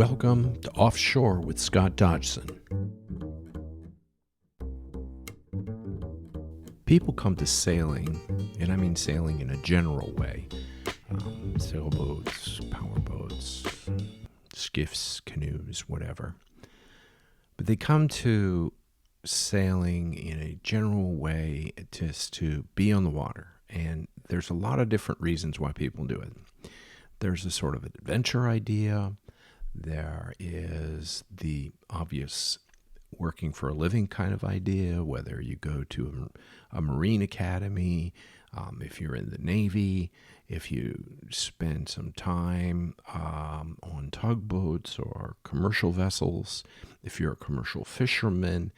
Welcome to Offshore with Scott Dodgson. People come to sailing, and I mean sailing in a general way. Sailboats, powerboats, skiffs, canoes, whatever. But they come to sailing in a general way just to be on the water. And there's a lot of different reasons why people do it. There's a sort of adventure idea. There is the obvious working for a living kind of idea, whether you go to a Marine Academy, if you're in the Navy, if you spend some time on tugboats or commercial vessels, if you're a commercial fisherman.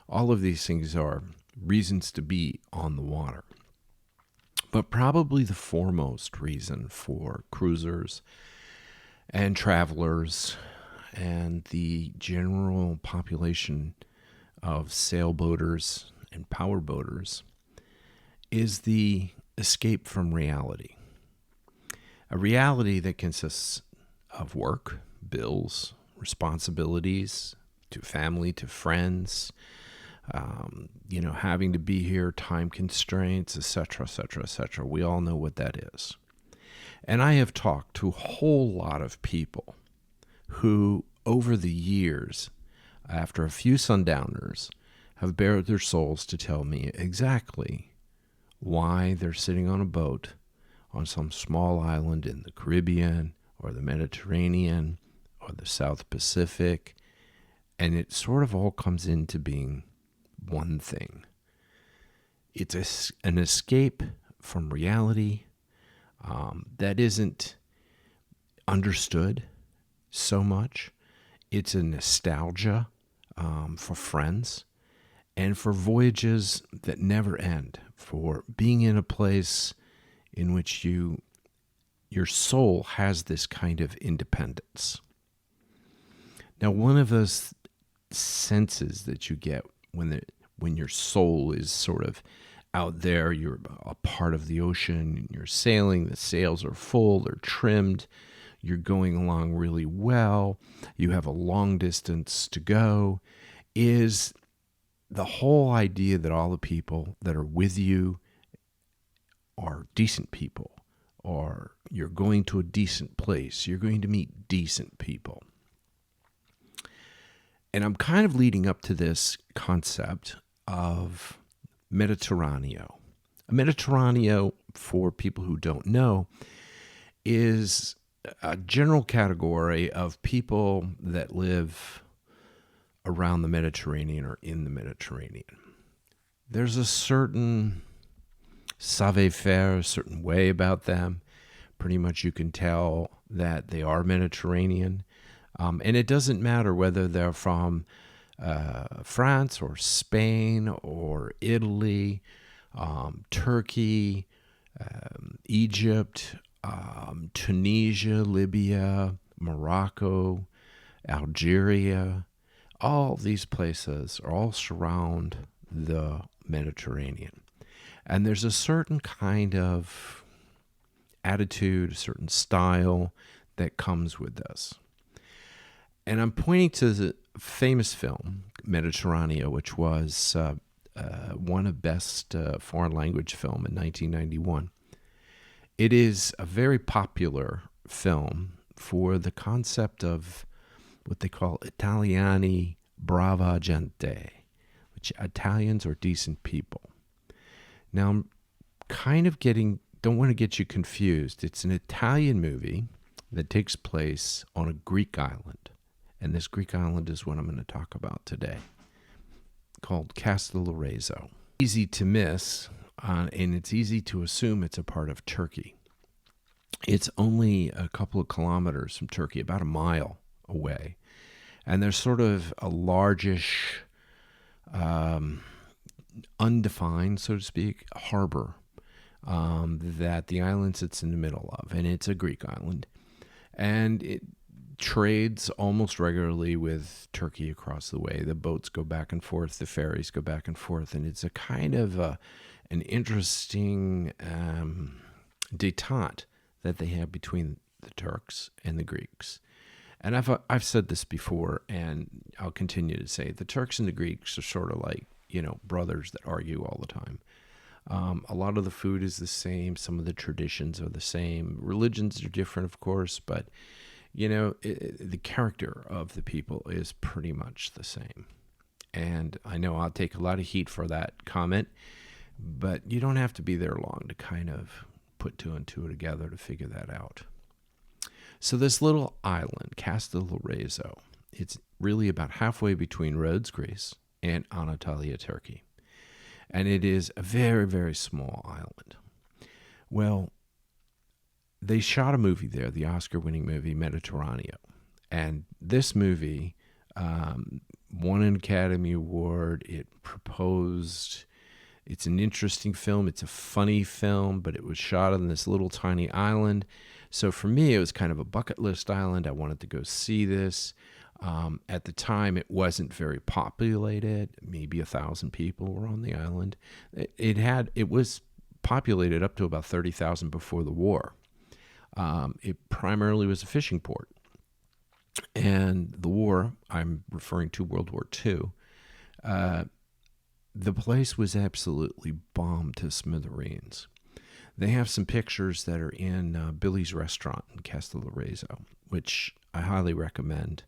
All of these things are reasons to be on the water. But probably the foremost reason for cruisers and travelers and the general population of sailboaters and powerboaters is the escape from reality. A reality that consists of work, bills, responsibilities to family, to friends, having to be here, time constraints, etc., etc., etc. We all know what that is. And I have talked to a whole lot of people who, over the years, after a few sundowners, have bared their souls to tell me exactly why they're sitting on a boat on some small island in the Caribbean or the Mediterranean or the South Pacific. And it sort of all comes into being one thing. It's an escape from reality that isn't understood so much. It's a nostalgia for friends and for voyages that never end, for being in a place in which your soul has this kind of independence. Now, one of those senses that you get when your soul is sort of out there, you're a part of the ocean, you're sailing, the sails are full, they're trimmed, you're going along really well, you have a long distance to go, is the whole idea that all the people that are with you are decent people, or you're going to a decent place, you're going to meet decent people. And I'm kind of leading up to this concept of Mediterraneo. Mediterraneo, for people who don't know, is a general category of people that live around the Mediterranean or in the Mediterranean. There's a certain savoir-faire, a certain way about them. Pretty much you can tell that they are Mediterranean. And it doesn't matter whether they're from France or Spain or Italy, Turkey, Egypt, Tunisia, Libya, Morocco, Algeria. All these places are all surround the Mediterranean. And there's a certain kind of attitude, a certain style that comes with this. And I'm pointing to the famous film, Mediterraneo, which was won a Best Foreign Language Film in 1991. It is a very popular film for the concept of what they call ITALIANI BRAVA GENTE, which Italians are decent people. Now, I'm kind of don't want to get you confused. It's an Italian movie that takes place on a Greek island. And this Greek island is what I'm going to talk about today, called Kastellorizo. Easy to miss, and it's easy to assume it's a part of Turkey. It's only a couple of kilometers from Turkey, about a mile away. And there's sort of a largish, undefined, so to speak, harbor that the island sits in the middle of. And it's a Greek island. And it trades almost regularly with Turkey across the way. The boats go back and forth, the ferries go back and forth, and it's a kind of an interesting detente that they have between the Turks and the Greeks. And I've said this before, and I'll continue to say, the Turks and the Greeks are sort of like, brothers that argue all the time. A lot of the food is the same. Some of the traditions are the same. Religions are different, of course, but the character of the people is pretty much the same. And I know I'll take a lot of heat for that comment, but you don't have to be there long to kind of put two and two together to figure that out. So this little island, Kastellorizo, it's really about halfway between Rhodes, Greece, and Anatolia, Turkey. And it is a very, very small island. Well, they shot a movie there, the Oscar-winning movie Mediterraneo. And this movie won an Academy Award. It's an interesting film. It's a funny film, but it was shot on this little tiny island. So for me, it was kind of a bucket list island. I wanted to go see this. At the time, it wasn't very populated. Maybe 1,000 people were on the island. It was populated up to about 30,000 before the war. It primarily was a fishing port. And the war, I'm referring to World War II, the place was absolutely bombed to smithereens. They have some pictures that are in Billy's restaurant in Kastellorizo, which I highly recommend.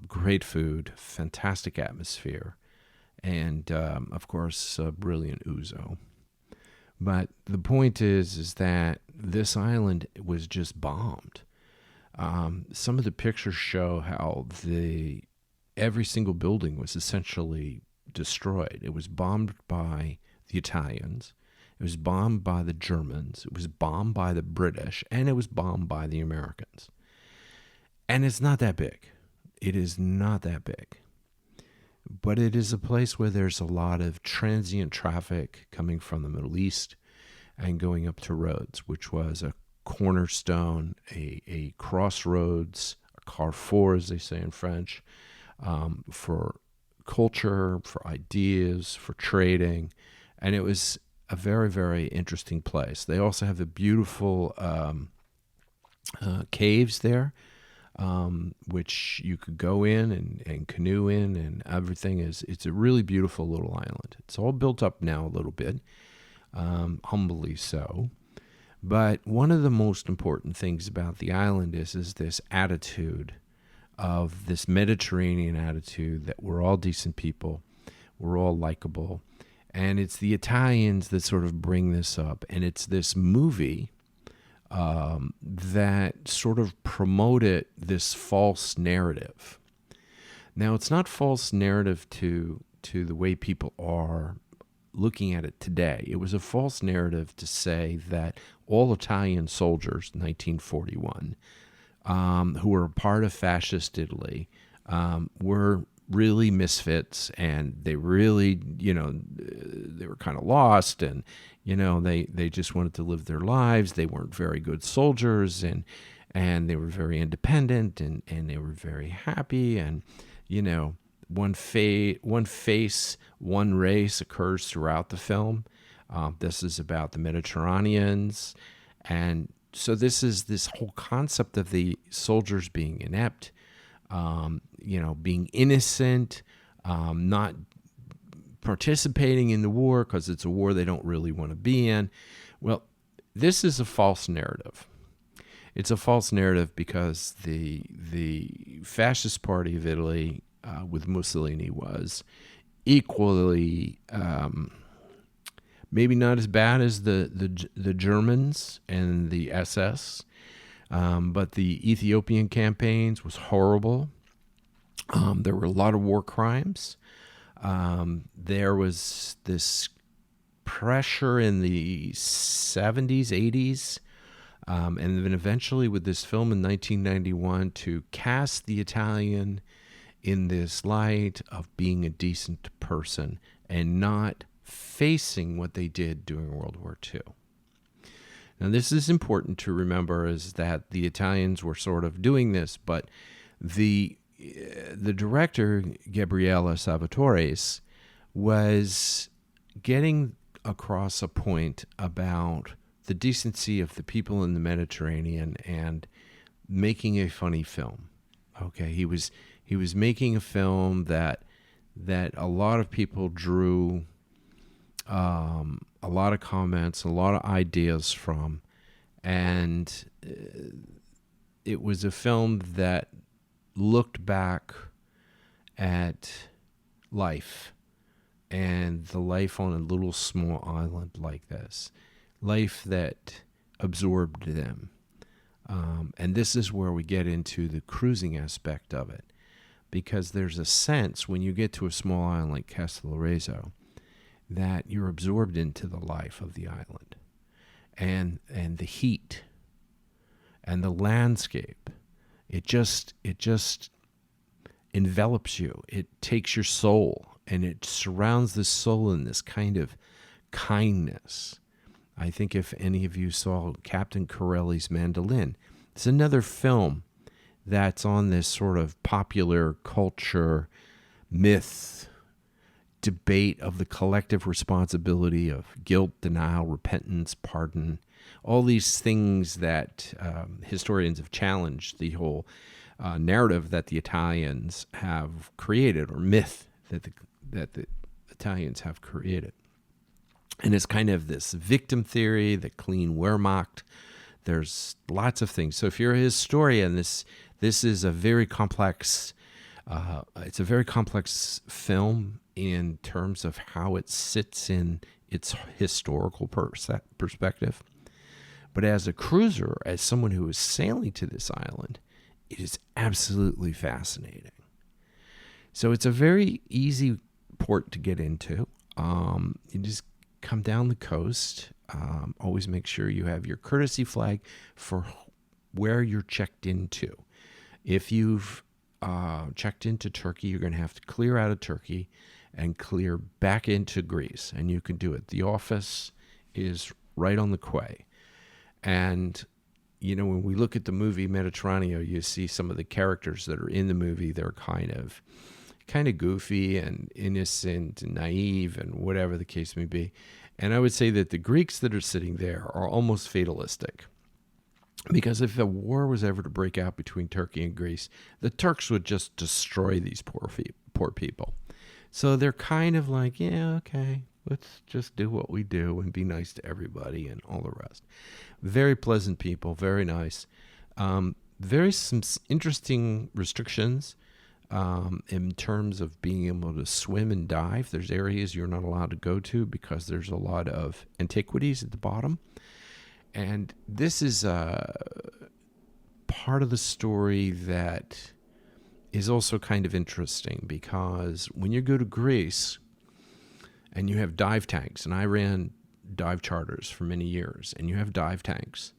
Great food, fantastic atmosphere, and of course, brilliant ouzo. But the point is that this island was just bombed. Some of the pictures show how every single building was essentially destroyed. It was bombed by the Italians. It was bombed by the Germans. It was bombed by the British, and it was bombed by the Americans. And it's not that big. It is not that big. But it is a place where there's a lot of transient traffic coming from the Middle East and going up to Rhodes, which was a cornerstone, a crossroads, a carrefour, as they say in French, for culture, for ideas, for trading. And it was a very, very interesting place. They also have a beautiful caves there, which you could go in and canoe in, and everything it's a really beautiful little island. It's all built up now a little bit, humbly so. But one of the most important things about the island is this attitude of this Mediterranean attitude that we're all decent people, we're all likable. And it's the Italians that sort of bring this up. And it's this movie that sort of promoted this false narrative. Now, it's not false narrative to the way people are looking at it today. It was a false narrative to say that all Italian soldiers, 1941, who were a part of fascist Italy, were really misfits, and they really, they were kind of lost, and, they just wanted to live their lives. They weren't very good soldiers, and they were very independent, and they were very happy, and, one face, one race occurs throughout the film. This is about the Mediterraneans, and so this is this whole concept of the soldiers being inept, being innocent, not participating in the war because it's a war they don't really want to be in. Well, this is a false narrative. It's a false narrative because the fascist party of Italy with Mussolini was equally maybe not as bad as the Germans and the SS, but the Ethiopian campaigns was horrible. There were a lot of war crimes. There was this pressure in the 70s, 80s, and then eventually with this film in 1991 to cast the Italian in this light of being a decent person and not facing what they did during World War II. Now, this is important to remember, is that the Italians were sort of doing this, but the director, Gabriele Salvatores, was getting across a point about the decency of the people in the Mediterranean and making a funny film. Okay, he was making a film that a lot of people drew a lot of comments, a lot of ideas from, and it was a film that looked back at life and the life on a little small island like this, life that absorbed them. And this is where we get into the cruising aspect of it, because there's a sense when you get to a small island like Kastellorizo that you're absorbed into the life of the island and the heat and the landscape. It just envelops you. It takes your soul and it surrounds the soul in this kind of kindness. I think if any of you saw Captain Corelli's Mandolin, it's another film that's on this sort of popular culture myth debate of the collective responsibility of guilt, denial, repentance, pardon, all these things that historians have challenged, the whole narrative that the Italians have created, or myth that the Italians have created. And it's kind of this victim theory, the clean Wehrmacht. There's lots of things. So if you're a historian, this is a very complex. It's a very complex film in terms of how it sits in its historical perspective. But as a cruiser, as someone who is sailing to this island, it is absolutely fascinating. So it's a very easy port to get into. You just come down the coast. Always make sure you have your courtesy flag for where you're checked into. If you've checked into Turkey, you're going to have to clear out of Turkey and clear back into Greece, and you can do it. The office is right on the quay. And, you know, when we look at the movie Mediterraneo, you see some of the characters that are in the movie. They're kind of goofy and innocent and naive and whatever the case may be. And I would say that the Greeks that are sitting there are almost fatalistic. Because if a war was ever to break out between Turkey and Greece, the Turks would just destroy these poor people. So they're kind of like, yeah, okay, let's just do what we do and be nice to everybody and all the rest. Very pleasant people, very nice. Very some interesting restrictions in terms of being able to swim and dive. There's areas you're not allowed to go to because there's a lot of antiquities at the bottom. And this is part of the story that is also kind of interesting, because when you go to Greece and you have dive tanks, and I ran dive charters for many years, and you have dive tanks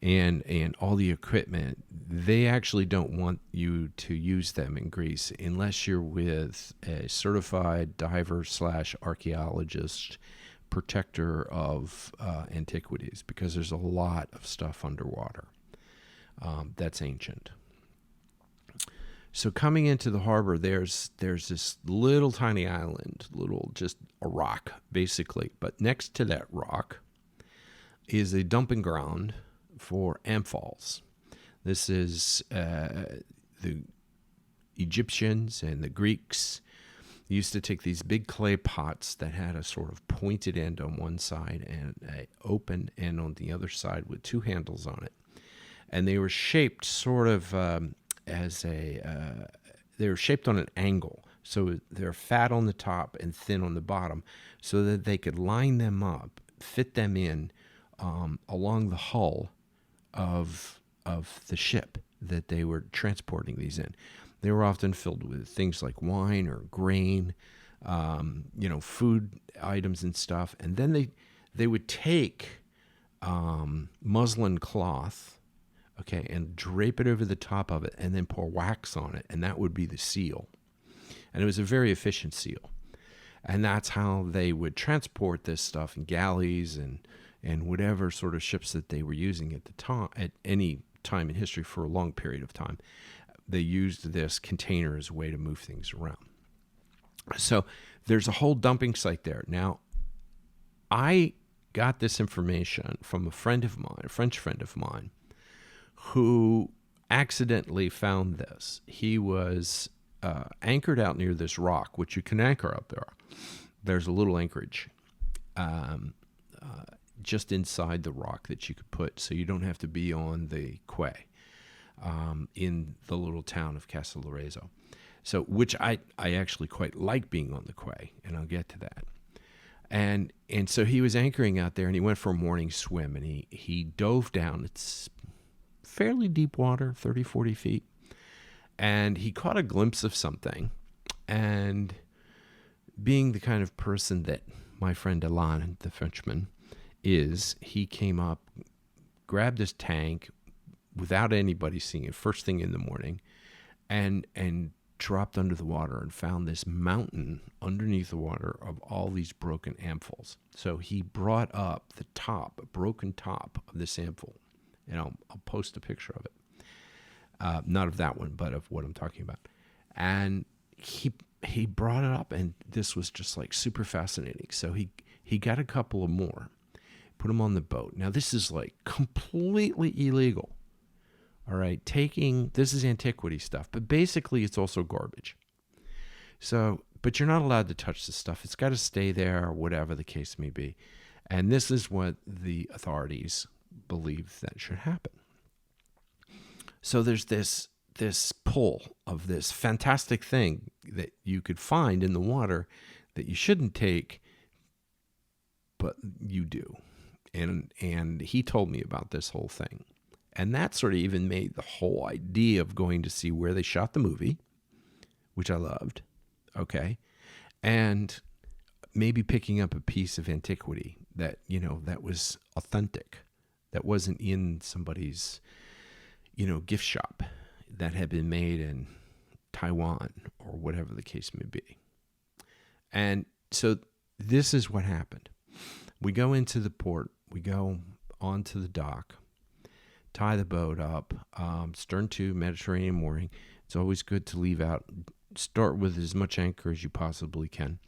and all the equipment, they actually don't want you to use them in Greece unless you're with a certified diver / archaeologist protector of antiquities, because there's a lot of stuff underwater that's ancient. So coming into the harbor, there's this little tiny island, just a rock basically, but next to that rock is a dumping ground for amphiles. This is the Egyptians and the Greeks used to take these big clay pots that had a sort of pointed end on one side and an open end on the other side with two handles on it. And they were shaped sort of they were shaped on an angle. So they're fat on the top and thin on the bottom, so that they could line them up, fit them in along the hull of the ship that they were transporting these in. They were often filled with things like wine or grain, food items and stuff. And then they would take muslin cloth, okay, and drape it over the top of it and then pour wax on it, and that would be the seal. And it was a very efficient seal. And that's how they would transport this stuff in galleys and whatever sort of ships that they were using at the time, at any time in history for a long period of time. They used this container as a way to move things around. So there's a whole dumping site there. Now, I got this information from a friend of mine, a French friend of mine, who accidentally found this. He was anchored out near this rock, which you can anchor up there. There's a little anchorage just inside the rock that you could put, so you don't have to be on the quay in the little town of Kastellorizo. So, which I actually quite like being on the quay, and I'll get to that. And so he was anchoring out there, and he went for a morning swim, and he dove down. It's fairly deep water, 30, 40 feet. And he caught a glimpse of something. And being the kind of person that my friend Alain, the Frenchman, is, he came up, grabbed his tank without anybody seeing it, first thing in the morning, and dropped under the water and found this mountain underneath the water of all these broken amphols. So he brought up the top, a broken top of this amphel, and I'll post a picture of it. Not of that one, but of what I'm talking about. And he brought it up, and this was just like super fascinating. So he got a couple of more, put them on the boat. Now this is like completely illegal. All right, this is antiquity stuff, but basically it's also garbage. So, but you're not allowed to touch this stuff. It's got to stay there, or whatever the case may be. And this is what the authorities believe that should happen. So there's this pull of this fantastic thing that you could find in the water that you shouldn't take, but you do. And he told me about this whole thing. And that sort of even made the whole idea of going to see where they shot the movie, which I loved, okay, and maybe picking up a piece of antiquity that, that was authentic, that wasn't in somebody's, gift shop, that had been made in Taiwan or whatever the case may be. And so this is what happened. We go into the port, we go onto the dock, tie the boat up, stern to, Mediterranean mooring. It's always good to leave out, start with as much anchor as you possibly can,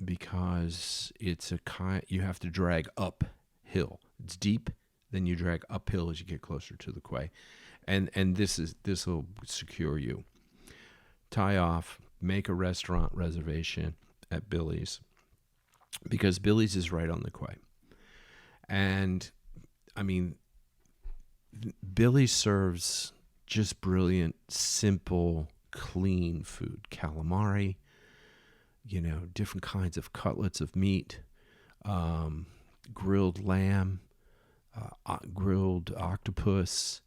because it's you have to drag uphill. It's deep, then you drag uphill as you get closer to the quay, and this will secure you. Tie off, make a restaurant reservation at Billy's, because Billy's is right on the quay, and I mean, Billy serves just brilliant, simple, clean food. Calamari, different kinds of cutlets of meat, grilled lamb, grilled octopus,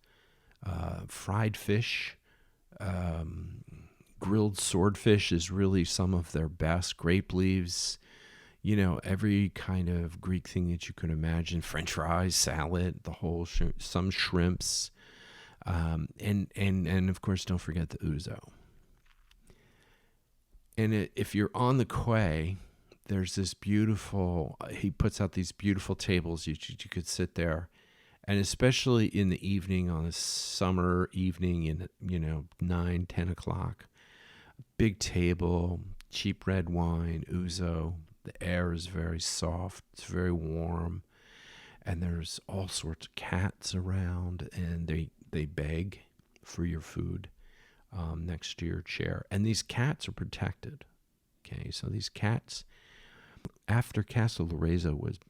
fried fish, grilled swordfish is really some of their best. Grape leaves, every kind of Greek thing that you could imagine, French fries, salad, the whole some shrimps, and of course, don't forget the ouzo. And if you're on the quay, there's this beautiful, he puts out these beautiful tables. You could sit there, and especially in the evening, on a summer evening in, 9, 10 o'clock, big table, cheap red wine, ouzo. The air is very soft, it's very warm, and there's all sorts of cats around, and they beg for your food next to your chair. And these cats are protected, okay? So these cats, after Kastellorizo was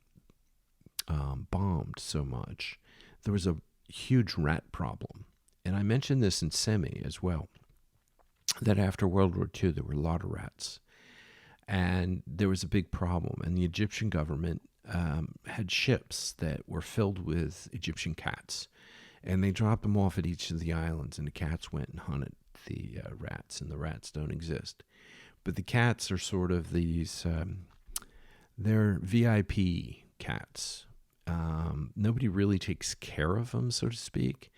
bombed so much, there was a huge rat problem. And I mentioned this in Semi as well, that after World War II, there were a lot of rats. And there was a big problem, and the Egyptian government had ships that were filled with Egyptian cats, and they dropped them off at each of the islands, and the cats went and hunted the rats, and the rats don't exist. But the cats are sort of these, they're VIP cats. Nobody really takes care of them, so to speak.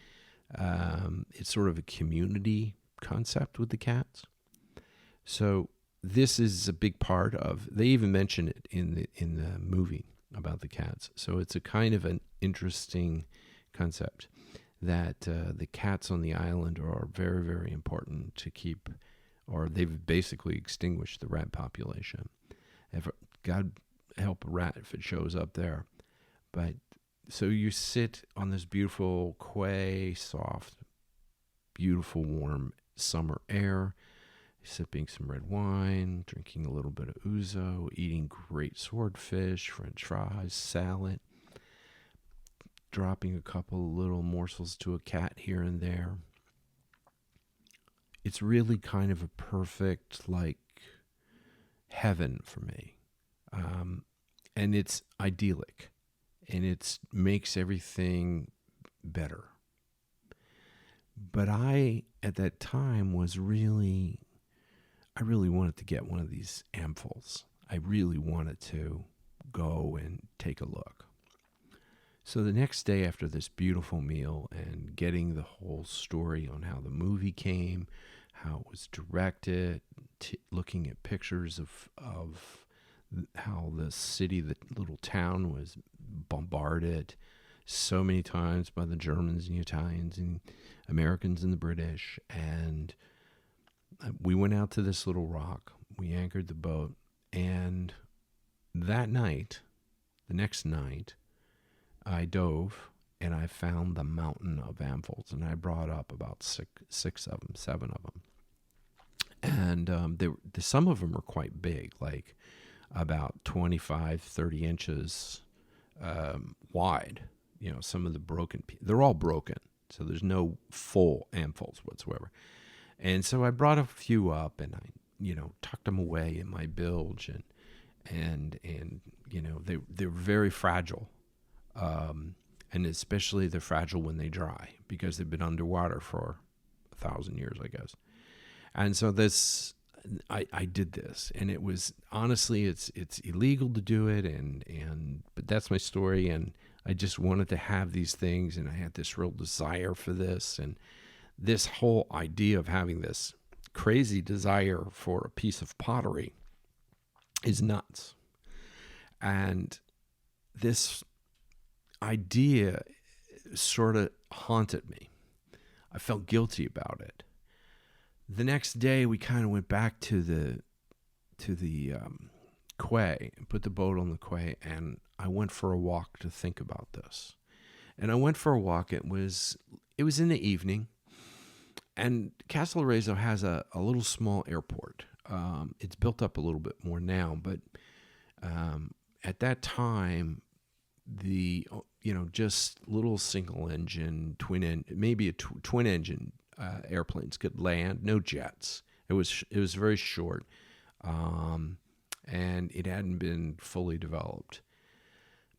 It's sort of a community concept with the cats. So this is a big part of, they even mention it in the movie about the cats. So it's a kind of an interesting concept that the cats on the island are very, very important to keep, or they've basically extinguished the rat population. God help a rat if it shows up there. But So you sit on this beautiful quay, soft, beautiful, warm summer air, sipping some red wine, drinking a little bit of ouzo, eating great swordfish, French fries, salad, dropping a couple of little morsels to a cat here and there. It's really kind of a perfect, like, heaven for me. And it's idyllic, and it makes everything better. But I, at that time, I really wanted to get one of these amphols. I really wanted to go and take a look. So the next day after this beautiful meal and getting the whole story on how the movie came, how it was directed, looking at pictures of how the city, the little town, was bombarded so many times by the Germans and the Italians and Americans and the British. And we went out to this little rock. We anchored the boat. And that night, the next night, I dove and I found the mountain of amphols. And I brought up about six of them, 7 of them. And some of them are quite big, like about 25, 30 inches wide. You know, some of the broken pieces, they're all broken. So there's no full amphols whatsoever. And so I brought a few up and I, tucked them away in my bilge and they're very fragile. And especially they're fragile when they dry because they've been underwater for 1,000 years, I guess. And so I did this, and it was, honestly, it's illegal to do it, but that's my story, and I just wanted to have these things, and I had this real desire for this, and this whole idea of having this crazy desire for a piece of pottery is nuts. And this idea sort of haunted me. I felt guilty about it. The next day, we kind of went back to the quay and put the boat on the quay, and I went for a walk to think about this. And I went for a walk. It was in the evening, and Kastellorizo has a little small airport. It's built up a little bit more now, but at that time, just little single engine, maybe a twin engine airplanes could land, no jets. It was very short, and it hadn't been fully developed.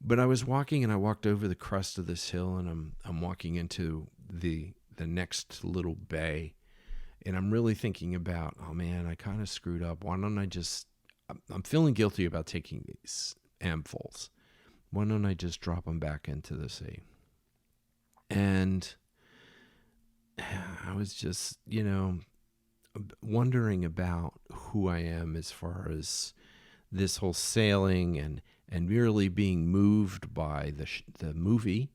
But I was walking, and I walked over the crest of this hill, and I'm walking into the next little bay, and I'm really thinking about, oh man, I kind of screwed up. Why don't I just? I'm feeling guilty about taking these amphols. Why don't I just drop them back into the sea? And I was just, wondering about who I am as far as this whole sailing and merely being moved by the movie,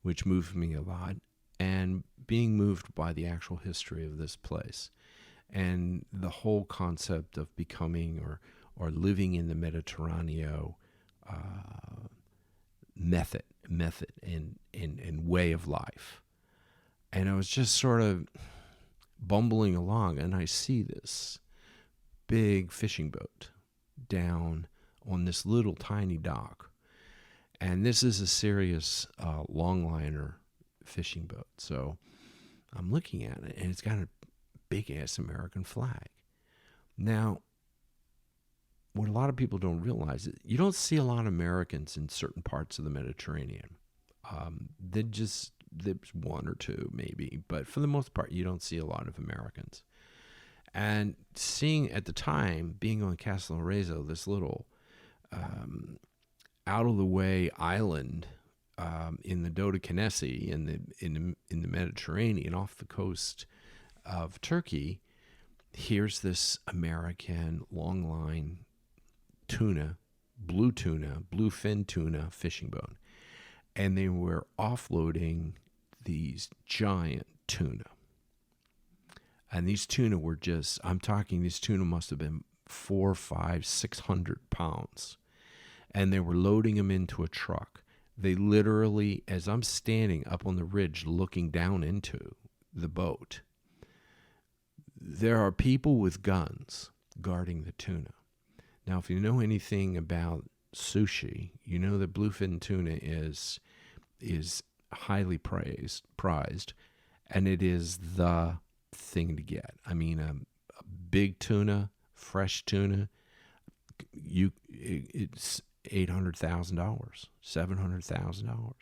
which moved me a lot, and being moved by the actual history of this place and the whole concept of becoming or living in the Mediterraneo method and way of life. And I was just sort of bumbling along, and I see this big fishing boat down on this little tiny dock. And this is a serious longliner fishing boat. So I'm looking at it, and it's got a big-ass American flag. Now, what a lot of people don't realize is you don't see a lot of Americans in certain parts of the Mediterranean. There's one or two maybe, but for the most part, you don't see a lot of Americans. And seeing at the time, being on Kastellorizo, this little out-of-the-way island in the Dodgson in the Mediterranean, off the coast of Turkey, here's this American longline bluefin tuna fishing boat. And they were offloading these giant tuna. And these tuna were these tuna must have been 400, 500, 600 pounds. And they were loading them into a truck. They literally, as I'm standing up on the ridge looking down into the boat, there are people with guns guarding the tuna. Now, if you know anything about sushi, you know that bluefin tuna is highly prized, and it is the thing to get. I mean, a big tuna, fresh tuna, it's $800,000, $700,000.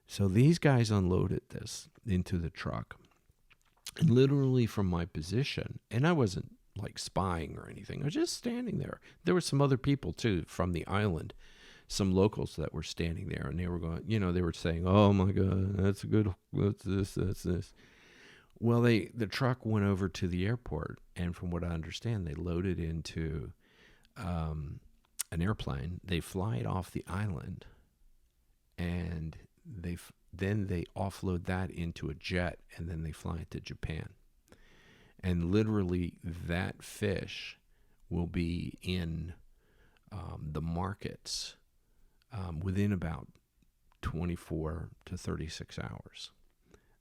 So these guys unloaded this into the truck, and literally from my position, and I wasn't like spying or anything. I was just standing there. There were some other people too from the island, some locals that were standing there, and they were going, they were saying, "Oh my God, that's a good, that's this." Well, the truck went over to the airport, and from what I understand, they loaded into an airplane. They fly it off the island, and then they offload that into a jet, and then they fly it to Japan. And literally, that fish will be in the markets within about 24 to 36 hours.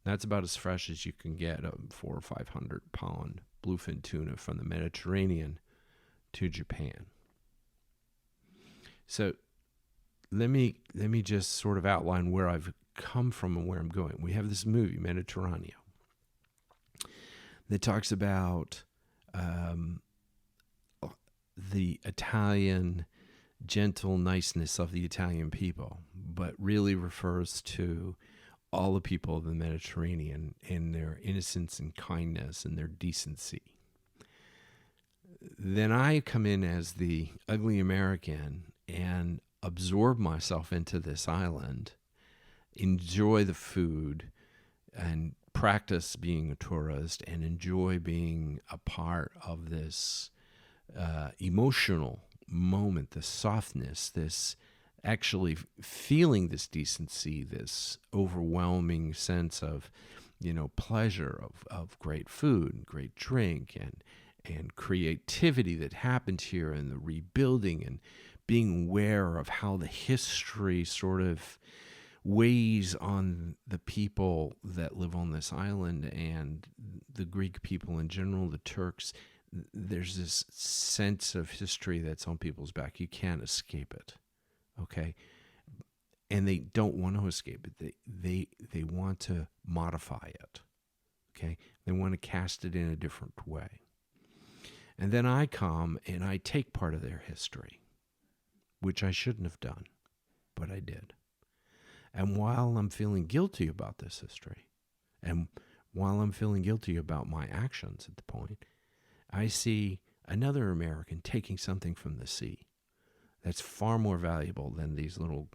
That's about as fresh as you can get a 400 or 500 pound bluefin tuna from the Mediterranean to Japan. So let me just sort of outline where I've come from and where I'm going. We have this movie, Mediterraneo, that talks about the Italian gentle niceness of the Italian people, but really refers to all the people of the Mediterranean and their innocence and kindness and their decency. Then I come in as the ugly American and absorb myself into this island, enjoy the food, and practice being a tourist, and enjoy being a part of this emotional moment, this softness, this actually feeling this decency, this overwhelming sense of, pleasure of great food and great drink and creativity that happened here, and the rebuilding, and being aware of how the history sort of weighs on the people that live on this island and the Greek people in general, the Turks. There's this sense of history that's on people's back. You can't escape it, okay? And they don't want to escape it. They want to modify it, okay? They want to cast it in a different way. And then I come and I take part of their history, which I shouldn't have done, but I did. And while I'm feeling guilty about this history, and while I'm feeling guilty about my actions at the point, I see another American taking something from the sea that's far more valuable than these little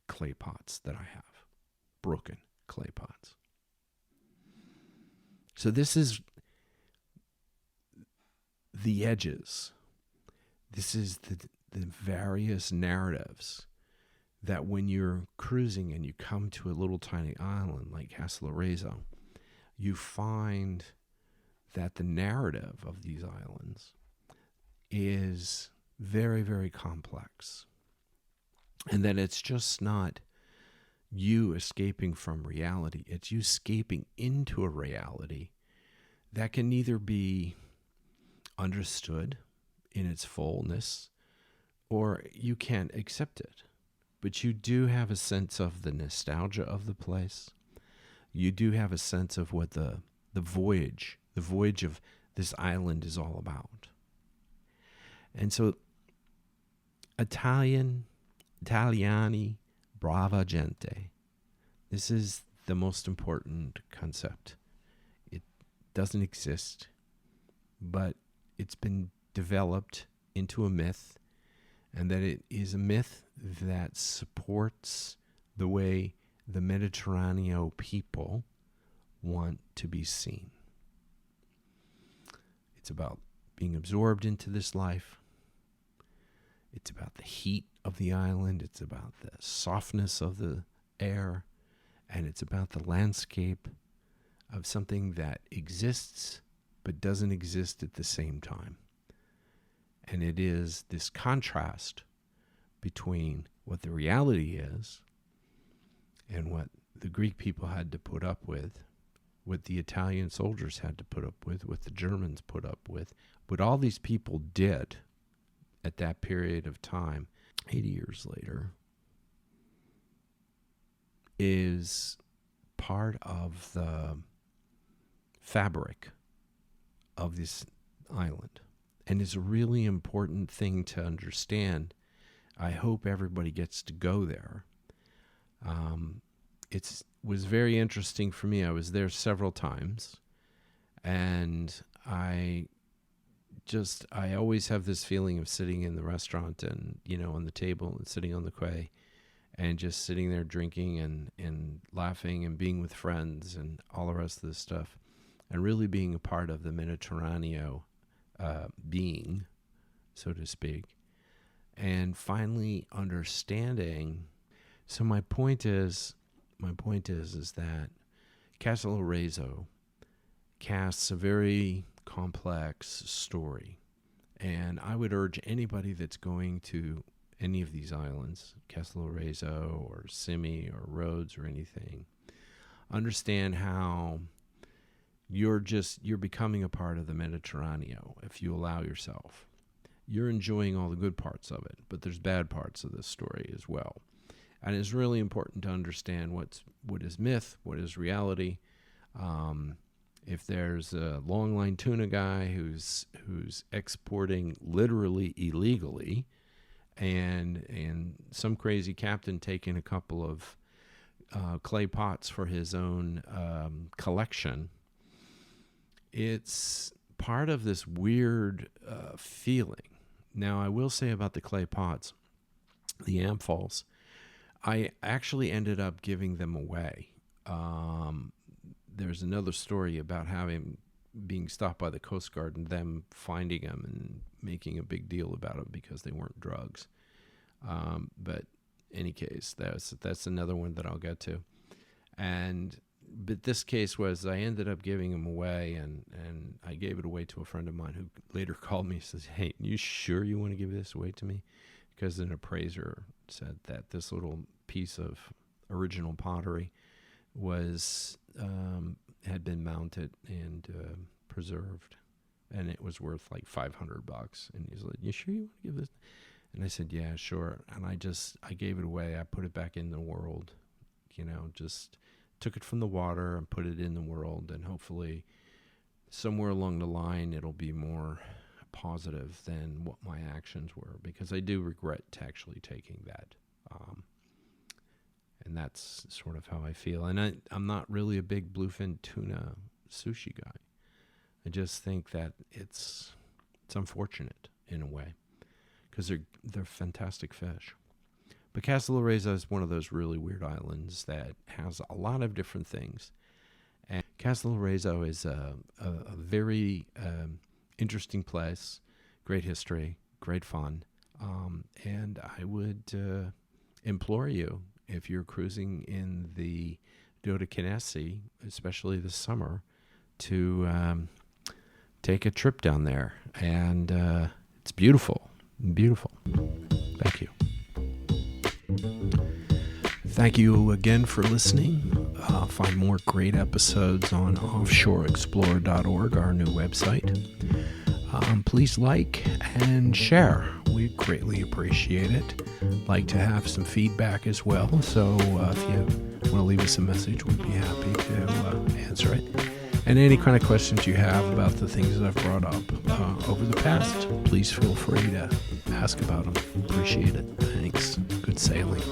clay pots that I have, broken clay pots. So this is the edges. This is the various narratives that when you're cruising and you come to a little tiny island like Kastellorizo, you find that the narrative of these islands is very, very complex. And that it's just not you escaping from reality. It's you escaping into a reality that can neither be understood in its fullness or you can't accept it. But you do have a sense of the nostalgia of the place. You do have a sense of what the voyage of this island is all about. And so ITALIANI BRAVA GENTE. This is the most important concept. It doesn't exist, but it's been developed into a myth, and that it is a myth that supports the way the Mediterranean people want to be seen. It's about being absorbed into this life. It's about the heat of the island. It's about the softness of the air. And it's about the landscape of something that exists but doesn't exist at the same time. And it is this contrast between what the reality is, and what the Greek people had to put up with, what the Italian soldiers had to put up with, what the Germans put up with, what all these people did at that period of time, 80 years later, is part of the fabric of this island, and is a really important thing to understand. I hope everybody gets to go there. It was very interesting for me. I was there several times, and I always have this feeling of sitting in the restaurant and, on the table and sitting on the quay and just sitting there drinking and laughing and being with friends and all the rest of this stuff, and really being a part of the Mediterraneo being, so to speak, and finally understanding. So my point is that Kastellorizo casts a very complex story, and I would urge anybody that's going to any of these islands, Kastellorizo or Simi or Rhodes or anything, understand how you're becoming a part of the Mediterraneo if you allow yourself. You're enjoying all the good parts of it, but there's bad parts of this story as well. And it's really important to understand what is myth, what is reality. If there's a longline tuna guy who's exporting literally illegally, and some crazy captain taking a couple of clay pots for his own collection, it's part of this weird feeling. Now, I will say about the clay pots, the amphols, I actually ended up giving them away. There's another story about being stopped by the Coast Guard and them finding them and making a big deal about it because they weren't drugs. But in any case, that's another one that I'll get to. But this case was, I ended up giving them away, and I gave it away to a friend of mine who later called me and says, "Hey, you sure you want to give this away to me?" Because an appraiser said that this little piece of original pottery had been mounted and preserved, and it was worth like $500. And he's like, "You sure you want to give this?" And I said, "Yeah, sure." And I gave it away. I put it back in the world, just took it from the water and put it in the world, and hopefully somewhere along the line it'll be more positive than what my actions were, because I do regret actually taking that. And that's sort of how I feel. And I'm not really a big bluefin tuna sushi guy. I just think that it's unfortunate in a way, because they're fantastic fish. But Kastellorizo is one of those really weird islands that has a lot of different things. And Kastellorizo is a very interesting place, great history, great fun. And I would implore you, if you're cruising in the Dodecanesi, especially this summer, to take a trip down there. And it's beautiful, beautiful. Thank you. Thank you again for listening. Find more great episodes on offshoreexplorer.org, our new website. Please like and share. We greatly appreciate it. Like to have some feedback as well. So if you want to leave us a message, we'd be happy to answer it. And any kind of questions you have about the things that I've brought up over the past, please feel free to ask about them. Appreciate it. Thanks. Good sailing.